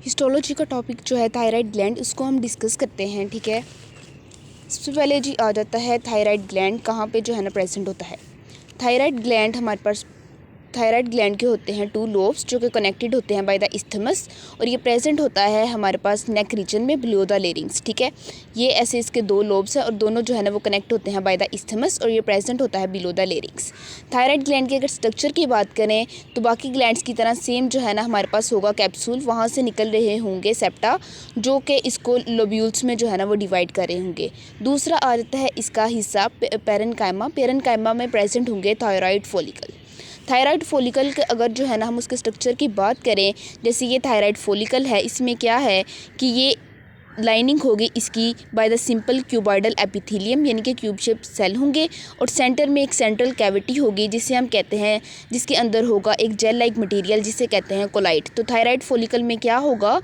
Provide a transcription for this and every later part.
Histology का topic जो है थायराइड ग्लैंड, उसको हम डिस्कस करते हैं। ठीक है, सबसे पहले जी आ जाता है थायराइड ग्लैंड कहाँ पे जो है ना प्रेजेंट होता है। थायराइड ग्लैंड हमारे पास थायराइड ग्लैंड के होते हैं 2 लोब्स जो कि कनेक्टेड होते हैं बाय द इस्थमस, और ये प्रेजेंट होता है हमारे पास नेक रीजन में बिलो द लेरिंग्स। ठीक है, ये ऐसे इसके 2 लोब्स हैं और दोनों जो है ना वो कनेक्ट होते हैं बाय द इस्थमस, और ये प्रेजेंट होता है below the larynx. Thyroid gland की अगर स्ट्रक्चर की बात करें तो बाकी ग्लैंड्स की तरह सेम जो है ना हमारे पास होगा कैप्सूल, वहाँ से निकल रहे होंगे सेप्टा जो कि इसको लोब्यूल्स में जो है ना वो डिवाइड कर रहे होंगे। दूसरा आ जाता है इसका हिस्सा पेरेन्काइमा। पेरेन्काइमा में प्रेजेंट होंगे थायराइड फॉलिकल। थायराइड फॉलिकल के अगर जो है ना हम उसके स्ट्रक्चर की बात करें, जैसे ये थायराइड फॉलिकल है, इसमें क्या है कि ये लाइनिंग होगी इसकी by the simple cuboidal epithelium, यानी कि क्यूब शेप सेल होंगे, और सेंटर में एक सेंट्रल कैविटी होगी जिसे हम कहते हैं, जिसके अंदर होगा एक जेल लाइक मटेरियल जिसे कहते हैं कोलाइट। तो थायराइड फॉलिकल में क्या होगा,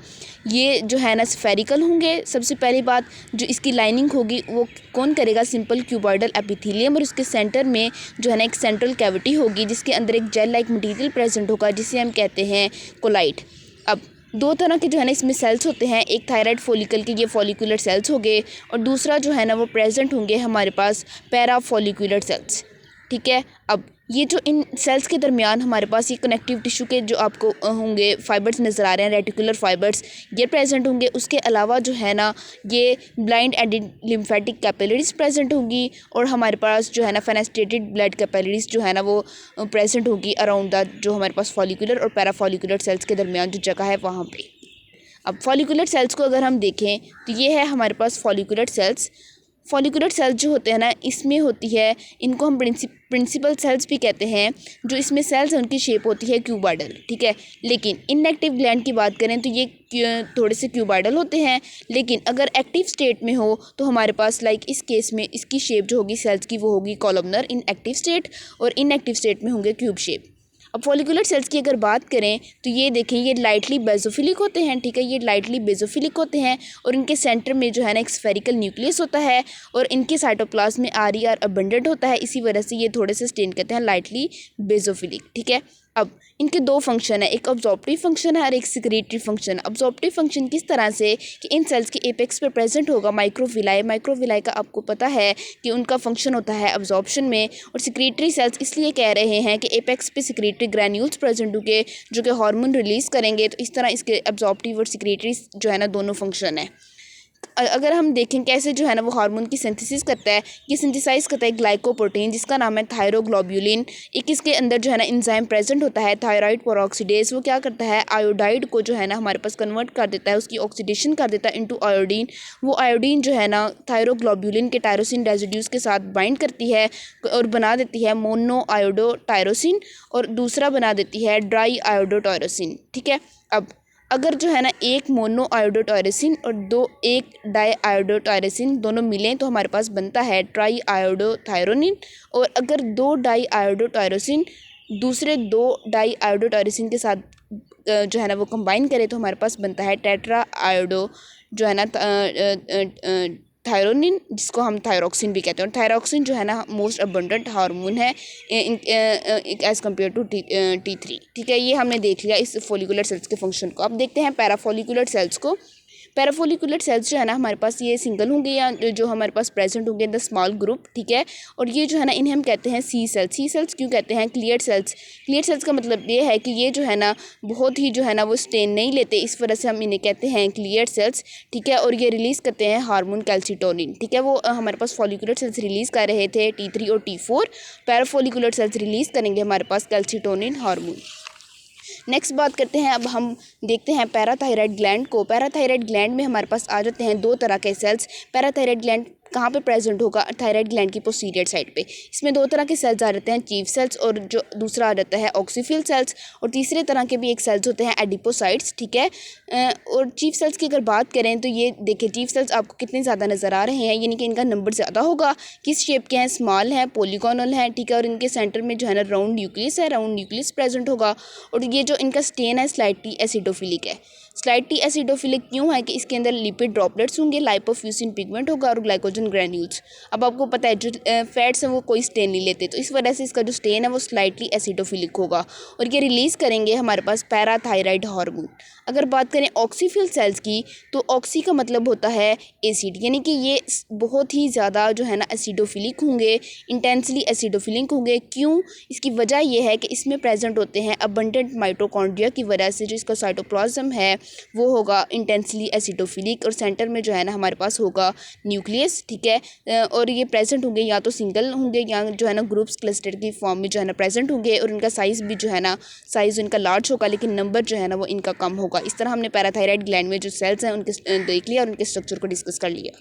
ये जो है ना स्फेरिकल होंगे। सबसे पहली बात, जो इसकी लाइनिंग होगी वो कौन करेगा, सिंपल क्यूबॉइडल एपिथेलियम, और उसके सेंटर में जो है ना एक सेंट्रल कैविटी होगी जिसके अंदर एक जेल लाइक मटेरियल प्रेजेंट होगा जिसे हम कहते हैं कोलाइट। अब 2 तरह के जो है ना इसमें सेल्स होते हैं, एक थायराइड फॉलिकल के ये फॉलिकुलर सेल्स हो गए, और दूसरा जो है ना वो प्रेजेंट होंगे हमारे पास पैरा फॉलिकुलर सेल्स। ठीक है, अब ये जो इन सेल्स के दरमियान हमारे पास ये कनेक्टिव टिश्यू के जो आपको होंगे फाइबर्स नज़र आ रहे हैं, रेटिकुलर फाइबर्स, ये प्रेजेंट होंगे। उसके अलावा जो है ना ये blind ended lymphatic capillaries present होंगी, और हमारे पास जो है ना फेनेस्ट्रेटेड ब्लड कैपिलरीज जो है ना वो प्रेजेंट होगी अराउंड द जो हमारे पास फॉलिकुलर और पैराफॉलिकुलर सेल्स के दरमियान जो जगह है वहाँ पे। अब फॉलिकुलर सेल्स को अगर हम देखें तो ये है हमारे पास फॉलिकुलर सेल्स। फॉलिकुलर सेल्स जो होते हैं ना, इसमें होती है, इनको हम प्रिंसिपल सेल्स भी कहते हैं। जो इसमें सेल्स हैं उनकी शेप होती है क्यूबॉइडल। ठीक है, लेकिन इनएक्टिव ग्लैंड की बात करें तो ये थोड़े से क्यूबॉइडल होते हैं, लेकिन अगर एक्टिव स्टेट में हो तो हमारे पास लाइक इस केस में इसकी शेप जो होगी सेल्स की वो होगी कॉलमनर इन एक्टिव स्टेट, और इनएक्टिव स्टेट में होंगे क्यूब शेप। अब फॉलिकुलर सेल्स की अगर बात करें तो ये देखें, ये लाइटली बेजोफिलिक होते हैं। ठीक है, ये लाइटली बेजोफिलिक होते हैं, और इनके सेंटर में जो है ना एक स्फेरिकल न्यूक्लियस होता है, और इनके साइटोप्लाज्म में RER अबंडेंट होता है। इसी वजह से ये थोड़े से स्टेन करते हैं लाइटली बेजोफिलिक। ठीक है, अब इनके 2 फंक्शन है, एक अब्जॉर्प्टिव फंक्शन है और एक सिक्रेटरी फंक्शन। अब्जॉर्प्टिव फंक्शन किस तरह से कि इन सेल्स के एपेक्स पे प्रेजेंट होगा माइक्रोविलाई। माइक्रोविलाई का आपको पता है कि उनका फंक्शन होता है अब्जॉर्प्शन में, और सिक्रेटरी सेल्स इसलिए कह रहे हैं कि एपेक्स पे सिक्रेटरी ग्रैन्यूल्स प्रेजेंट होंगे जो कि हार्मोन रिलीज़ करेंगे। तो इस तरह इसके अब्जॉर्प्टिव और सिक्रेटरी जो है ना दोनों फंक्शन है। अगर हम देखें कैसे जो है ना वो हार्मोन की सिंथेसिस करता है, ये सिंथेसाइज करता है ग्लाइकोप्रोटीन जिसका नाम है थायरोग्लोब्यूलिन। एक इसके अंदर जो है ना एंजाइम प्रेजेंट होता है थायराइड पेरोक्सीडेज। वो क्या करता है, आयोडाइड को जो है ना हमारे पास कन्वर्ट कर देता है, उसकी ऑक्सीडेशन कर देता है इनटू आयोडीन। वो आयोडीन जो है ना थायरोग्लोब्यूलिन के टायरोसिन रेजिड्यूज के साथ बाइंड करती है और बना देती है मोनो आयोडो टायरोसिन, और दूसरा बना देती है ड्राई आयोडो टायरोसिन। ठीक है, अब अगर जो है ना एक मोनो आयोडोटायरोसिन और एक डाई आयोडोटायरोसिन दोनों मिलें तो हमारे पास बनता है ट्राई आयोडोथायरोनिन, और अगर 2 डाई आयोडोटायरोसिन दूसरे 2 डाई आयोडोटायरोसिन के साथ जो है ना वो कंबाइन करें तो हमारे पास बनता है टेट्रा आयोडो जो है ना थायरोनिन, जिसको हम थायरोक्सिन भी कहते हैं। और थायरोक्सिन जो है ना मोस्ट अबंडेंट हार्मोन है एज़ कम्पेयर टू T3। ठीक है, ये हमने देख लिया इस फॉलिकुलर सेल्स के फंक्शन को। अब देखते हैं पैराफॉलिकुलर सेल्स को। पैराफॉलिकुलर सेल्स जो है ना हमारे पास ये सिंगल होंगे या जो हमारे पास प्रेजेंट होंगे इन द स्मॉल ग्रुप। ठीक है, और ये जो है ना इन्हें हम कहते हैं सी सेल्स। सी सेल्स क्यों कहते हैं, क्लियर सेल्स। क्लियर सेल्स का मतलब ये है कि ये जो है ना बहुत ही जो है ना वो स्टेन नहीं लेते, इस वजह से हम इन्हें कहते हैं क्लियर सेल्स। ठीक है, और ये रिलीज़ करते हैं हार्मोन कैल्सिटोनिन। ठीक है, वो हमारे पास फॉलिकुलर सेल्स रिलीज़ कर रहे थे T3 और T4। पैराफॉलिकुलर सेल्स रिलीज़ करेंगे हमारे पास कैल्सिटोनिन हार्मोन। नेक्स्ट बात करते हैं, अब हम देखते हैं पैराथायराइड ग्लैंड को। पैराथायराइड ग्लैंड में हमारे पास आ जाते हैं 2 तरह के सेल्स। पैराथायराइड ग्लैंड कहाँ पे प्रेजेंट होगा, थायराइड ग्लैंड की पोस्टीरियर साइड पे। इसमें 2 तरह के सेल्स आ जाते हैं, चीफ सेल्स, और जो दूसरा आ जाता है ऑक्सीफिल सेल्स, और तीसरे तरह के भी एक सेल्स होते हैं एडिपोसाइट्स। ठीक है, और चीफ सेल्स की अगर बात करें तो ये देखिए चीफ सेल्स आपको कितने ज़्यादा नज़र आ रहे हैं, यानी कि इनका नंबर ज़्यादा होगा। किस शेप के हैं, स्मॉल हैं, पॉलीगोनल हैं। ठीक है, और इनके सेंटर में जो है ना राउंड न्यूक्लियस है, राउंड न्यूक्लियस प्रेजेंट होगा, और ये जो इनका स्टेन है स्लाइटली एसिडोफिलिक है। स्लाइटली एसिडोफिलिक क्यों है कि इसके अंदर लिपिड ड्रॉपलेट्स होंगे, लाइपोफ्यूसिन पिगमेंट होगा और ग्लाइकोजन ग्रैन्यूल्स। अब आपको पता है जो फैट्स हैं वो कोई स्टेन नहीं लेते, तो इस वजह से इसका जो स्टेन है वो स्लाइटली एसिडोफिलिक होगा और ये रिलीज़ करेंगे हमारे पास पैराथायराइड हार्मोन। अगर बात करें ऑक्सीफिल सेल्स की, तो ऑक्सी का मतलब होता है एसिड, यानी कि ये बहुत ही ज़्यादा जो है ना एसिडोफिलिक होंगे, इंटेंसली एसिडोफिलिक होंगे। क्यों? इसकी वजह यह है कि इसमें प्रेजेंट होते हैं अबंडेंट माइटोकॉन्ड्रिया की वजह से जो इसका साइटोप्लाज्म है वो होगा इंटेंसली एसिडोफिलिक और सेंटर में जो है ना हमारे पास होगा न्यूक्लियस, ठीक है। और ये प्रेजेंट होंगे या तो सिंगल होंगे या जो है ना ग्रुप्स क्लस्टर की फॉर्म में जो है ना प्रेजेंट होंगे और इनका साइज़ भी जो है ना साइज़ इनका लार्ज होगा, लेकिन नंबर जो है ना वो इनका कम होगा। इस तरह हमने पैराथायराइड ग्लैंड में जो सेल्स हैं उनके देख लिया और उनके स्ट्रक्चर को डिस्कस कर लिया।